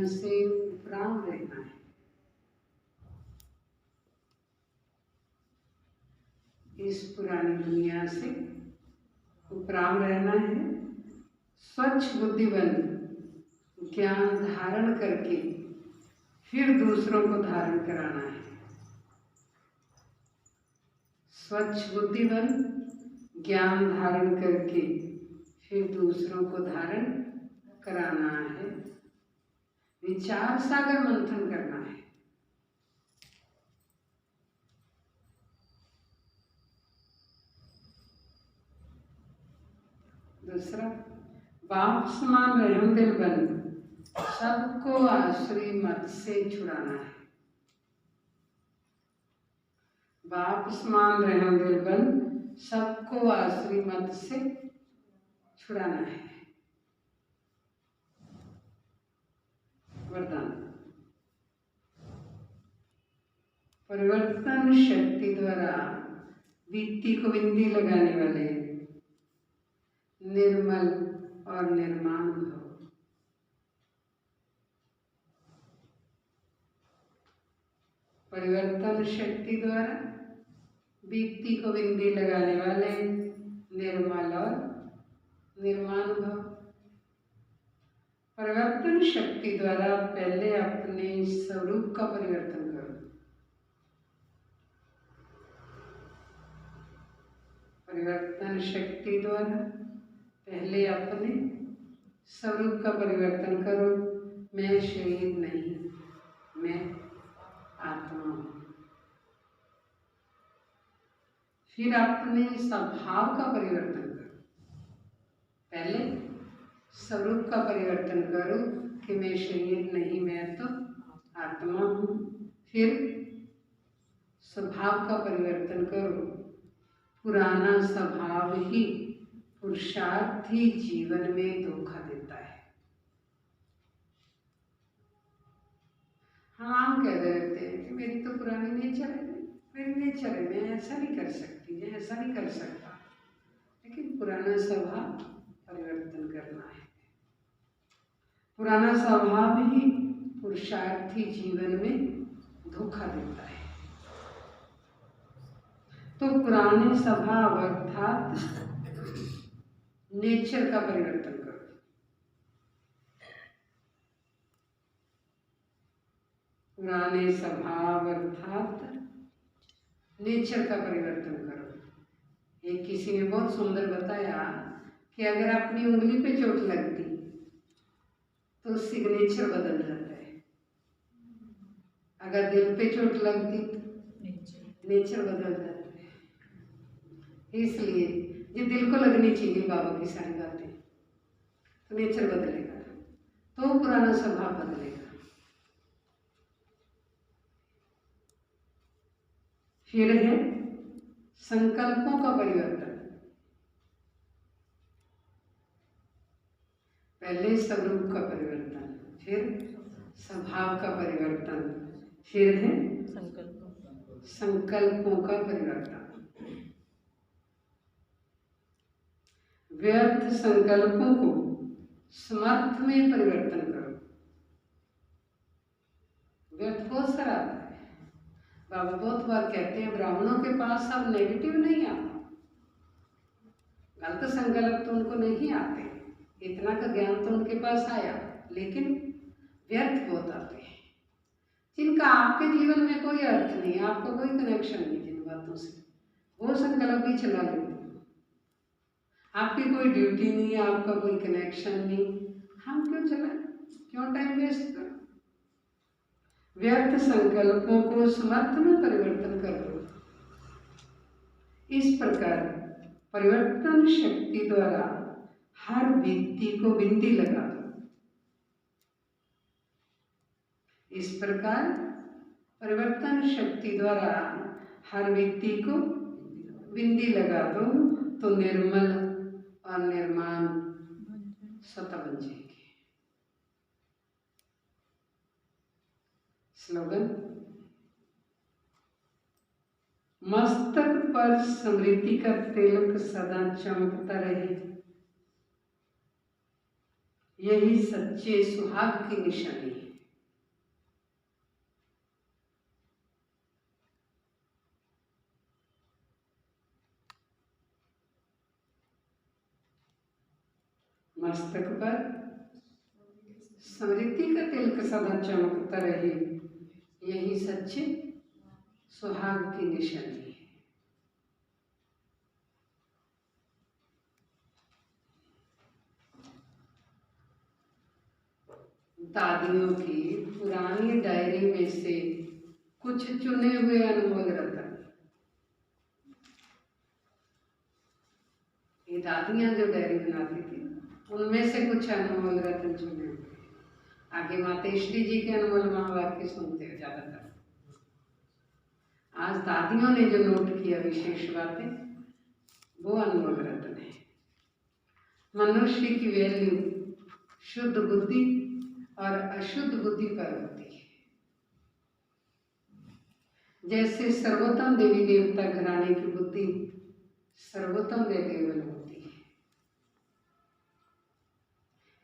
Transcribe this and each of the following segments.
जीवन से उपराम रहना है। इस पुरानी दुनिया से उपराम रहना है। स्वच्छ बुद्धि बन ज्ञान धारण करके फिर दूसरों को धारण कराना है। स्वच्छ बुद्धि बन ज्ञान धारण करके फिर दूसरों को धारण कराना है। विचार सागर मंथन करना है। दूसरा, बाप समान रहम दिल बन सबको आसुरी मत से छुड़ाना है। बाप समान रहम दिल बन सबको आसुरी मत से छुड़ाना है। वरदान, परिवर्तन शक्ति द्वारा बीती को बिंदी लगाने वाले निर्मल और निर्माण भव। परिवर्तन शक्ति द्वारा बीती को बिंदी लगाने वाले निर्मल और निर्माण भव। परिवर्तन शक्ति द्वारा पहले अपने स्वरूप का परिवर्तन करो। परिवर्तन शक्ति द्वारा पहले अपने स्वरूप का परिवर्तन करो। मैं शरीर नहीं, मैं आत्मा हूँ। फिर अपने स्वभाव का परिवर्तन करो। पहले स्वरूप का परिवर्तन करो कि मैं शरीर नहीं, मैं तो आत्मा हूँ। फिर स्वभाव का परिवर्तन करो। पुराना स्वभाव ही पुरुषार्थी जीवन में धोखा देता है। हम आम कह रहते हैं कि मेरी तो पुरानी नेचर है, मेरी नेचर है, मैं ऐसा नहीं कर सकती, मैं ऐसा नहीं कर सकता। लेकिन पुराना स्वभाव परिवर्तन करना है। पुराना स्वभाव ही पुरुषार्थी जीवन में धोखा देता है। तो पुराने स्वभाव अर्थात नेचर का परिवर्तन करो। पुराने स्वभाव अर्थात नेचर का परिवर्तन करो। एक किसी ने बहुत सुंदर बताया कि अगर अपनी उंगली पे चोट लगती तो सिग्नेचर बदल जाता है। अगर दिल पे चोट लगती तो नेचर बदल जाता है। इसलिए ये दिल को लगनी चाहिए बाबा की सारी बातें, तो नेचर बदलेगा, तो पुराना स्वभाव बदलेगा। फिर है संकल्पों का परिवर्तन। पहले स्वरूप का परिवर्तन, फिर स्वभाव का परिवर्तन, फिर है संकल्पों का परिवर्तन। व्यर्थ संकल्पों को समर्थ में परिवर्तन करो। व्यर्थ बहुत सारा आता है। बाबा बहुत बार कहते हैं ब्राह्मणों के पास अब नेगेटिव नहीं आता, गलत संकल्प तो उनको नहीं आते, इतना का ज्ञान तो उनके पास आया, लेकिन व्यर्थ बहुत आते हैं जिनका आपके जीवन में कोई अर्थ नहीं, आपका कोई कनेक्शन नहीं जिन बातों से, वो संकल्प भी चला लेते हैं। आपकी कोई ड्यूटी नहीं है, आपका कोई कनेक्शन नहीं, हम क्यों चलाएं, क्यों टाइम वेस्ट करें। व्यर्थ संकल्पों को समर्थ में परिवर्तन कर दो। इस प्रकार परिवर्तन शक्ति द्वारा हर व्यक्ति को बिंदी लगा दो। इस प्रकार परिवर्तन शक्ति द्वारा हर व्यक्ति को बिंदी लगा दो तो निर्मल और निर्माण स्वतः बन जाएगी। स्लोगन, मस्तक पर स्मृति का तिलक सदा चमकता रहे, यही सच्चे सुहाग की निशानी है। मस्तक पर स्मृति का तिलक सदा चमकता रहे, यही सच्चे सुहाग की निशानी है। दादियों की पुरानी डायरी में से कुछ चुने हुए अनमोल रतन। ये दादियां जो डायरी बनाती थी उनमें से कुछ अनमोल रतन चुने हुए। आगे मातेश्वरी जी के अनमोल महावाक्य सुनते हो ज्यादातर। आज दादियों ने जो नोट किया विशेष बातें, वो अनमोल रतन है। मनुष्य की वैल्यू शुद्ध बुद्धि और अशुद्ध बुद्धि पर होती है। जैसे सर्वोत्तम देवी देवता घराने की बुद्धि सर्वोत्तम वैल्यूएबल होती है,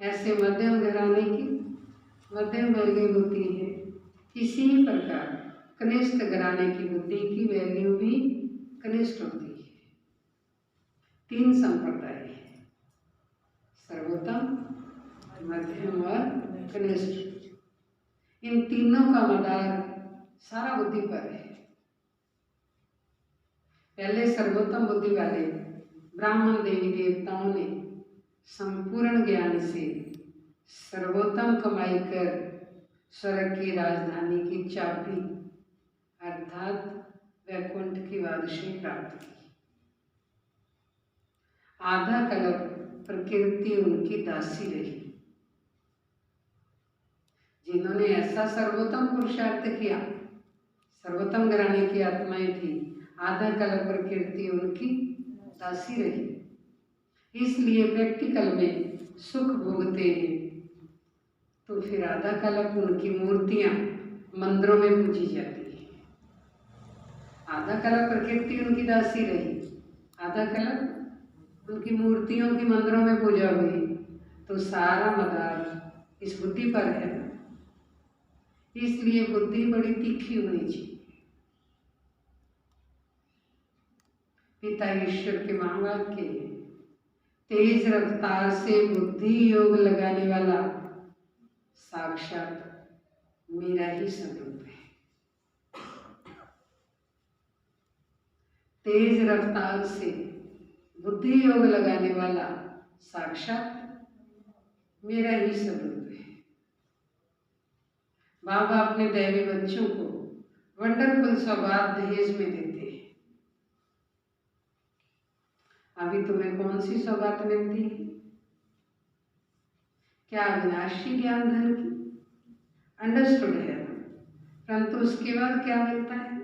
ऐसे मध्यम घराने की मध्यम वैल्यू होती है। इसी प्रकार कनिष्ठ घराने की बुद्धि की वैल्यू भी कनिष्ठ होती है। 3 संप्रदाय है, सर्वोत्तम, मध्यम और कनिष्ठ। इन तीनों का मदार सारा बुद्धि पर है। पहले सर्वोत्तम बुद्धि वाले ब्राह्मण देवी देवताओं ने संपूर्ण ज्ञान से सर्वोत्तम कमाई कर स्वर्ग की राजधानी की चाबी अर्थात वैकुंठ की बादशाही प्राप्त की। आधा कल्प प्रकृति उनकी दासी रही। जिन्होंने ऐसा सर्वोत्तम पुरुषार्थ किया, सर्वोत्तम घराने की आत्माएं थी, आधा कल्प प्रकृति उनकी दासी रही। इसलिए प्रैक्टिकल में सुख भोगते हैं, तो फिर आधा कल्प उनकी मूर्तियां मंदिरों में पूजी जाती है। आधा कल्प प्रकृति उनकी दासी रही, आधा कल्प उनकी मूर्तियों की मंदिरों में पूजा हुई, तो सारा मदार इस बुद्धि पर है। इसलिए बुद्धि बड़ी तीखी होनी चाहिए। पिता ईश्वर के महावाक्य के तेज रफ्तार से बुद्धि योग लगाने वाला साक्षात मेरा ही स्वरूप है। तेज रफ्तार से बुद्धि योग लगाने वाला साक्षात मेरा ही स्वरूप है। बाबा अपने दैवी बच्चों को वंडरफुल सौगात दहेज में देते हैं। अभी तुम्हें कौन सी सौगात मिलती है? क्या अविनाशी ज्ञान धन की? अंडरस्टूड है, परंतु उसके बाद क्या मिलता है?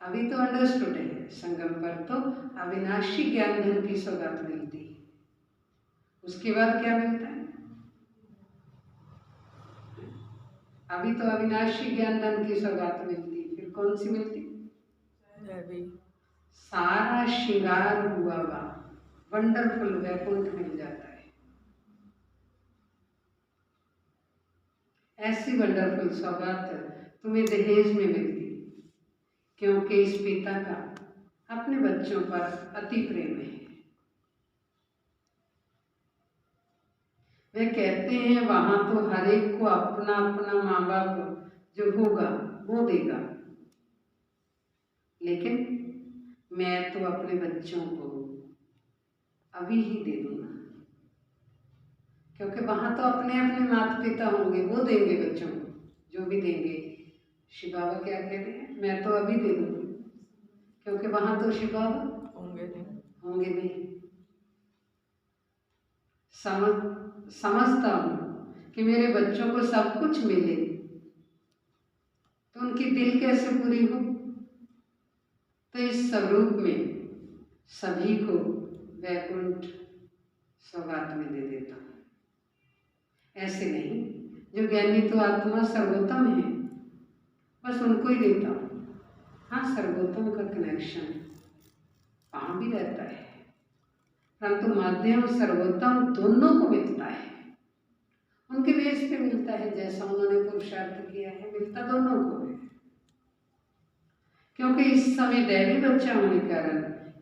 अभी तो अंडरस्टूड है, संगम पर तो अविनाशी ज्ञान धन की सौगात मिलती है। उसके बाद क्या मिलता है? अभी तो अविनाशी ज्ञान धन की सौगात मिलती है, फिर कौन सी मिलती? सारा श्रृंगार हुआ वंडरफुल वैकुंठ मिल जाता है। ऐसी वंडरफुल सौगात तुम्हें दहेज में मिलती, क्योंकि इस पिता का अपने बच्चों पर अति प्रेम है। वे कहते हैं वहां तो हर एक को अपना अपना माँ बाप जो होगा वो देगा, लेकिन मैं तो अपने बच्चों को अभी ही दे दूंगा, क्योंकि वहां तो अपने अपने माता पिता होंगे, वो देंगे बच्चों को जो भी देंगे। शिव बाबा क्या कहते हैं? मैं तो अभी दे दूंगी, क्योंकि वहां तो शिव बाबा होंगे नहीं। समझता हूं कि मेरे बच्चों को सब कुछ मिले, तो उनकी दिल कैसे पूरी हो? तो इस स्वरूप में सभी को वैकुंठ सौगात में दे देता हूं। ऐसे नहीं, जो ज्ञानी तो आत्मा सर्वोत्तम है, बस उनको ही देता हूं। हाँ, सर्वोत्तम का कनेक्शन वहां भी रहता है, परंतु माध्यम सर्वोत्तम दोनों को मिलता है। उनके बेस पे मिलता है, जैसा उन्होंने पुरुषार्थ किया है, मिलता दोनों को है। क्योंकि इस समय दैवी बच्चा होने के कारण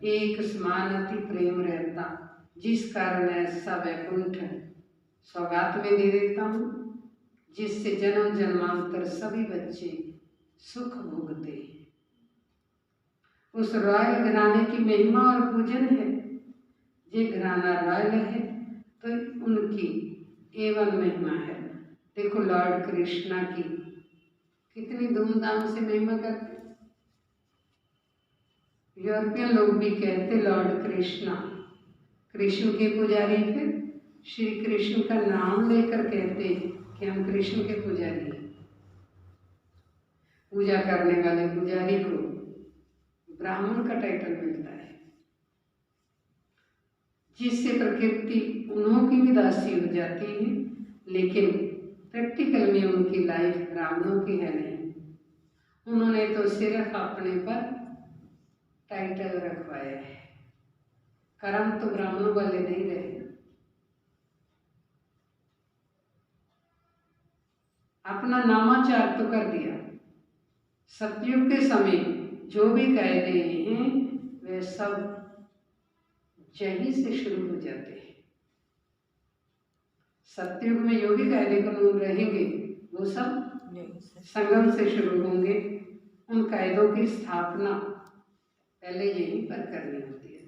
एक समान अति प्रेम रहता जिस कारण ऐसा वैकुंठ सौगात में दे देता हूँ, जिससे जन्म जन्मांतर सभी बच्चे सुख भोगते हैं। उस रॉयल घराने की महिमा और पूजन है। ये घराना रॉयल है तो उनकी एवं महिमा है। देखो लॉर्ड कृष्णा की कितनी धूमधाम से महिमा करते। यूरोपियन लोग भी कहते लॉर्ड कृष्णा, कृष्ण के पुजारी। फिर श्री कृष्ण का नाम लेकर कहते कि हम कृष्ण के पुजारी हैं। पूजा करने वाले पुजारी को ब्राह्मण का टाइटल मिलता है, जिससे प्रकृति उन्हों की भी दासी हो जाती है, लेकिन प्रैक्टिकल में उनकी लाइफ ब्राह्मणों की है नहीं। उन्होंने तो सिर्फ अपने पर टाइटल रखवाया है, कर्म तो ब्राह्मणों वाले नहीं रहे। अपना नामाचार तो कर दिया। सतयुग के समय जो भी कायदे हैं वे सब यहीं से शुरू हो जाते हैं। सतयुग में जो भी कायदे कानून रहेंगे वो सब संगम से शुरू होंगे। उन कायदों की स्थापना पहले यहीं पर करनी होती है।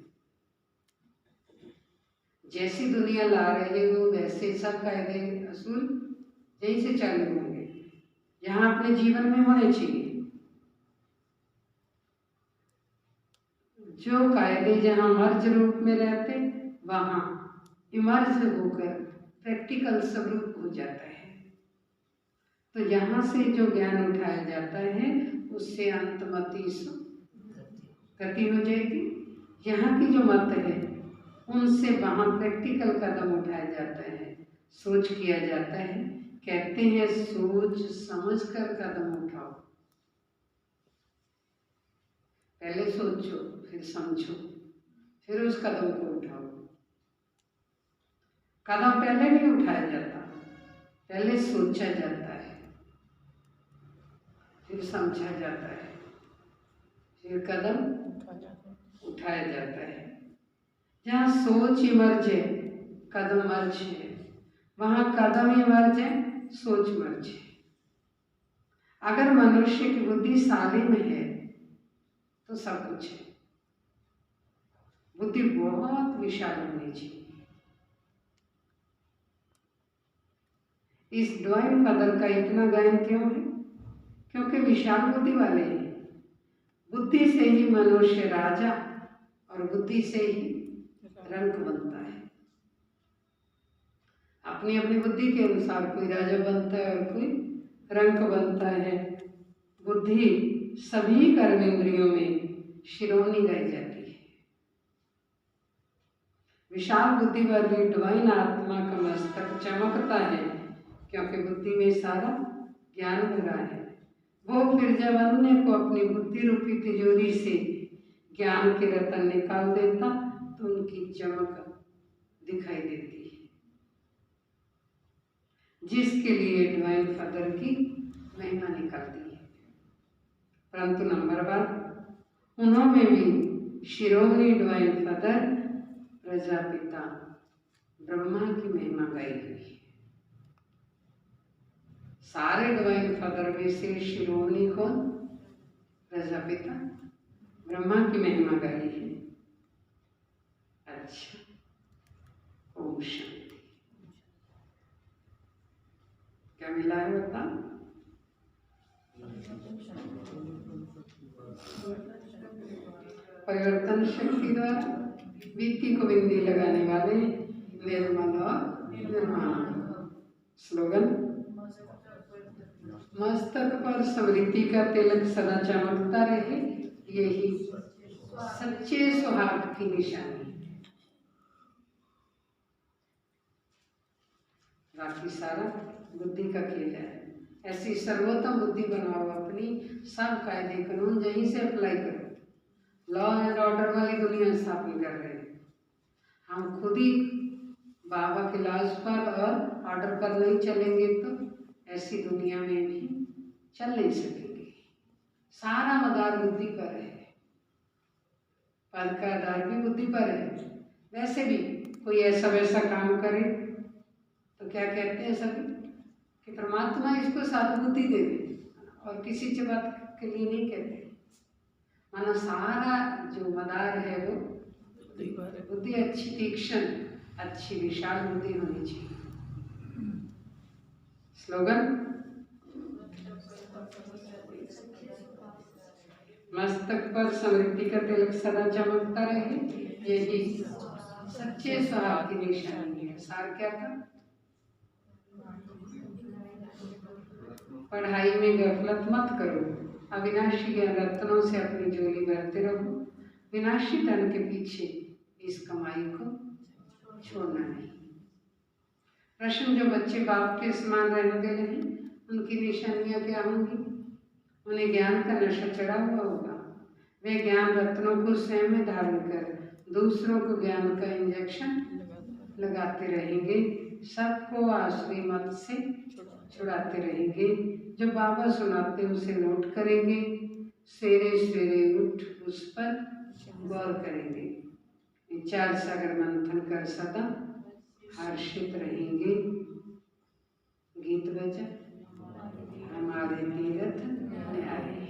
जैसी दुनिया ला रहे हो वैसे सब कायदे असूल यहीं से चालू होंगे, यहाँ अपने जीवन में होने चाहिए। जो कायदे जहाँ मर्ज रूप में रहते वहाँ इमर्ज होकर प्रैक्टिकल स्वरूप हो जाता है। तो यहाँ से जो ज्ञान उठाया जाता है उससे अंतमति गति हो जाएगी। यहाँ की जो मत है उनसे वहाँ प्रैक्टिकल कदम उठाया जाता है, सोच किया जाता है। कहते हैं सोच समझ कर कदम उठाओ। पहले सोचो, फिर समझो, फिर उस कदम को उठाओ। कदम पहले नहीं उठाया जाता, पहले सोचा जाता है, फिर समझा जाता है, फिर कदम उठाया जाता है। जहाँ सोच इमर्ज है कदम मर्ज है, वहाँ कदम इमर्ज है सोच मर्ज है। अगर मनुष्य की बुद्धि सालिम है तो सब कुछ है। बुद्धि बहुत विशाल होनी चाहिए। इस डिवाइन फादर का इतना गायन क्यों है? क्योंकि विशाल बुद्धि वाले हैं। बुद्धि से ही मनुष्य राजा और बुद्धि से ही रंक बनता है। अपनी अपनी बुद्धि के अनुसार कोई राजा बनता है और कोई रंक बनता है। बुद्धि सभी कर्मेंद्रियों में शिरोमणि गाई जाती है। विशाल बुद्धि वाली डिवाइन आत्मा का मस्तक चमकता है क्योंकि बुद्धि में सारा ज्ञान भरा है। वो फिर जब अन्य को अपनी बुद्धि रूपी तिजोरी से ज्ञान के रतन निकाल देता तो उनकी चमक दिखाई देती है, जिसके लिए डिवाइन फादर की महिमा निकलती है। परंतु नंबर 1 उन्होंने भी शिरोमणि डिवाइन फादर प्रजापिता ब्रह्मा की महिमा गाई हुई है। सारे डिवाइन फादर में से शिरोमणि कौन? प्रजापिता ब्रह्मा की महिमा गाई है। अच्छा, ओम शांति। क्या मिला है बता? परिवर्तन शक्ति द्वारा वित्ती को बिंदी लगाने वाले निर्मल और निर्माण। स्लोगन मस्तक पर समृद्धि का तिलक सदा चमकता रहे, यही सच्चे सुहाग की निशानी है। बाकी सारा बुद्धि का खेल है। ऐसी सर्वोत्तम बुद्धि बनाओ अपनी, सब कायदे कानून यहीं से अप्लाई करो। लॉ एंड ऑर्डर वाली दुनिया स्थापन कर रहे हैं। हम खुद ही बाबा के लाज पर और ऑर्डर पर नहीं चलेंगे तो ऐसी दुनिया में भी चल नहीं सकेंगे। सारा मदार बुद्धि पर है, पद का आधार भी बुद्धि पर है। वैसे भी कोई ऐसा वैसा काम करे तो क्या कहते हैं सभी कि परमात्मा इसको सद्बुद्धि दे दे, और किसी से बात के लिए नहीं कहते। माना सारा जो मदार है वो बुद्धि अच्छी, तीक्ष्ण, अच्छी विशाल बुद्धि होनी चाहिए। स्लोगन, मस्तक पर समृद्धि का तिलक सदा चमकता रहे, यही सच्चे स्वभाव की निशानी है। सार क्या था? पढ़ाई में गफलत मत करो, अविनाशी ज्ञान रत्नों से अपनी झोली भरते रहो, विनाशी धन के पीछे इस कमाई को छोड़ना नहीं। प्रश्न, जो बच्चे बाप के समान रहते नहीं, उनकी निशानियां क्या होंगी? उन्हें ज्ञान का नशा चढ़ा हुआ होगा। वे ज्ञान रत्नों को स्वयं में धारण कर दूसरों को ज्ञान का इंजेक्शन लगाते रहेंगे, सबको आसुरी मत से छुड़ाते रहेंगे। जो बाबा सुनाते उसे नोट करेंगे, सवेरे सवेरे उठ उस पर गौर करेंगे, विचार सागर मंथन कर सदा हर्षित रहेंगे। गीत बजा, हमारे तीरथ न्याय।